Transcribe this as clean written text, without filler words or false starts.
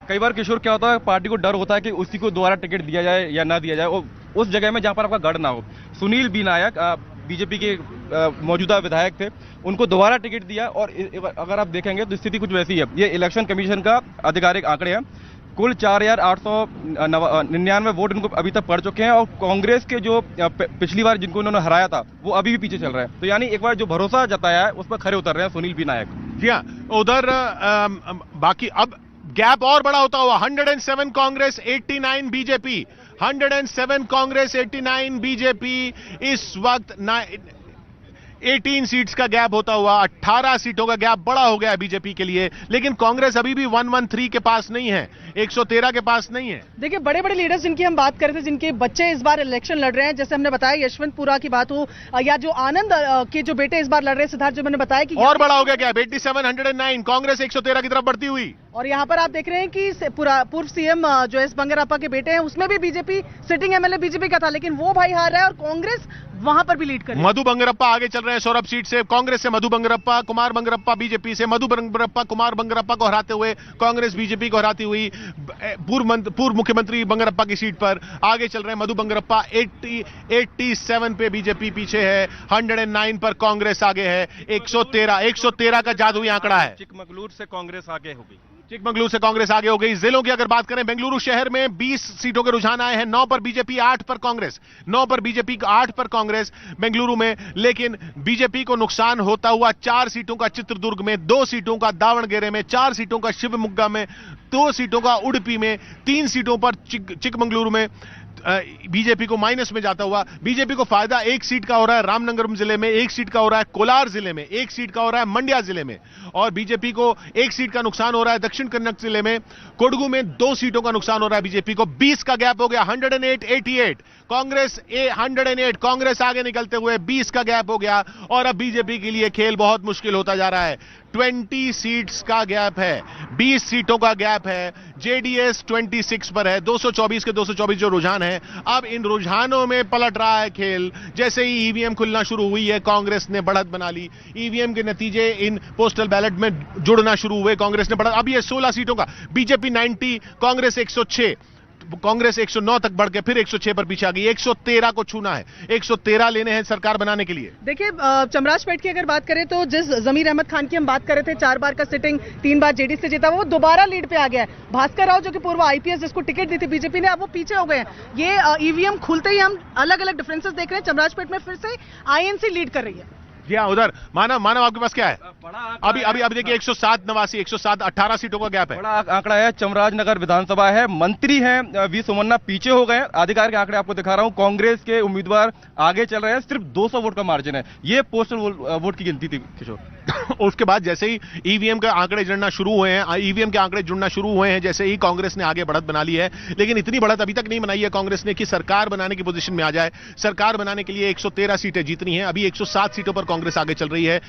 कई बार किशोर क्या होता है, पार्टी को डर होता है कि उसी को दोबारा टिकट दिया जाए या ना दिया जाए, और उस जगह में जहां पर आपका गढ़ ना हो। सुनील बी नायक बीजेपी के मौजूदा विधायक थे, उनको दोबारा टिकट दिया, और अगर आप देखेंगे तो स्थिति कुछ वैसी है। ये इलेक्शन कमीशन का आधिकारिक आंकड़े हैं, कुल 4,899 वोट इनको अभी तक पड़ चुके हैं, और कांग्रेस के जो पिछली बार जिनको उन्होंने हराया था वो अभी भी पीछे चल रहे हैं। तो यानी एक बार जो भरोसा जताया है उस पर खरे उतर रहे हैं सुनील बी नायक। जी हाँ, उधर बाकी अब गैप और बड़ा होता हुआ 107 कांग्रेस 89 बीजेपी, 107 कांग्रेस 89 बीजेपी। इस वक्त 18 सीट्स का गैप होता हुआ 18 सीटों का गैप बड़ा हो गया है बीजेपी के लिए, लेकिन कांग्रेस अभी भी 113 के पास नहीं है, 113 के पास नहीं है। देखिए, बड़े बड़े लीडर्स जिनकी हम बात कर रहे थे, जिनके बच्चे इस बार इलेक्शन लड़ रहे हैं, जैसे हमने बताया यशवंतपुरा की बात हो, या जो आनंद के जो बेटे इस बार लड़ रहे हैं, सिद्धार्थ, जो मैंने बताया कि और बड़ा हो गया गैप 8709, कांग्रेस 113 की तरफ बढ़ती हुई। और यहाँ पर आप देख रहे हैं कि पूर्व सीएम जो एस बंगरप्पा के बेटे हैं, उसमें भी बीजेपी, सिटिंग एमएलए बीजेपी का था, लेकिन वो भाई हार रहा है, और कांग्रेस वहां पर भी लीड कर रही है। मधु बंगरप्पा आगे चल रहे हैं सौरभ सीट से, कांग्रेस से मधु बंगरप्पा, कुमार बंगरप्पा बीजेपी से, मधु बंगरप्पा कुमार बंगरप्पा को हराते हुए कांग्रेस बीजेपी को हराती हुई। पूर्व मुख्यमंत्री बंगरप्पा की सीट पर आगे चल रहे हैं मधु बंगरप्पा, 87 पे बीजेपी पीछे है, 109 पर कांग्रेस आगे है, 113 का जादुई आंकड़ा है। चिकमगलूर से कांग्रेस आगे हो गई, चिकमगलूर से कांग्रेस आगे हो गई। जिलों की अगर बात करें, बेंगलुरु शहर में 20 सीटों के रुझान आए हैं, 9 पर बीजेपी, 8 पर कांग्रेस, 9 पर बीजेपी, 8 पर कांग्रेस बेंगलुरु में। लेकिन बीजेपी को नुकसान होता हुआ 4 सीटों का चित्रदुर्ग में, 2 सीटों का दावणगेरे में, 4 सीटों का शिवमोग्गा में, 2 सीटों का उडुपी में, 3 सीटों पर चिकमगलुरु में बीजेपी को माइनस में जाता हुआ। बीजेपी को फायदा 1 सीट का हो रहा है रामनगरम जिले में, 1 सीट का हो रहा है कोलार जिले में, 1 सीट का हो रहा है मंड्या जिले में, और बीजेपी को 1 सीट का नुकसान हो रहा है दक्षिण कन्नड़ जिले में। कोडगु में 2 सीटों का नुकसान हो रहा है बीजेपी को। 20 का गैप हो गया, 108-88, कांग्रेस 108, कांग्रेस आगे निकलते हुए 20 का गैप हो गया, और अब बीजेपी के लिए खेल बहुत मुश्किल होता जा रहा है। 20 सीट्स का गैप है, 20 सीटों का गैप है। जेडीएस 26 पर है, 224 के 224 जो रुझान है। अब इन रुझानों में पलट रहा है खेल। जैसे ही ईवीएम खुलना शुरू हुई है, कांग्रेस ने बढ़त बना ली, ईवीएम के नतीजे इन पोस्टल बैलेट में जुड़ना शुरू हुए, कांग्रेस ने बढ़त। अब ये 16 सीटों का, बीजेपी 90, कांग्रेस 106, कांग्रेस 109 तक बढ़ के फिर 106 पर पीछे आ गई। 113 को छूना है, 113 लेने हैं सरकार बनाने के लिए। देखिए, चमराजपेट की अगर बात करें तो जिस जमीर अहमद खान की हम बात कर रहे थे, 4 बार का सिटिंग, 3 बार जेडीएस से जीता, वो दोबारा लीड पे आ गया है। भास्कर राव जो कि पूर्व आईपीएस, जिसको टिकट दी थी बीजेपी ने, अब वो पीछे हो गए हैं। ये ईवीएम खुलते ही हम अलग अलग डिफरेंसेस देख रहे हैं। चमराजपेट में फिर से आईएनसी लीड कर रही है। जी हाँ, उधर मानव आपके पास क्या है? अभी देखिए 107 89, 107 18 सीटों का गैप है। बड़ा आंकड़ा है। चमराजनगर विधानसभा है, मंत्री हैं वी सोमन्ना पीछे हो गए। आधिकारिक आंकड़े आपको दिखा रहा हूं, कांग्रेस के उम्मीदवार आगे चल रहे हैं, सिर्फ 200 वोट का मार्जिन है। ये पोस्टल वोट की गिनती थी किशोर। उसके बाद जैसे ही ईवीएम के आंकड़े जुड़ना शुरू हुए हैं, ईवीएम के आंकड़े जुड़ना शुरू हुए हैं, जैसे ही कांग्रेस ने आगे बढ़त बना ली है। लेकिन इतनी बढ़त अभी तक नहीं बनाई है कांग्रेस ने कि सरकार बनाने की पोजीशन में आ जाए। सरकार बनाने के लिए 113 सीटें जीतनी है। अभी 107 सीटों पर कांग्रेस आगे चल रही है।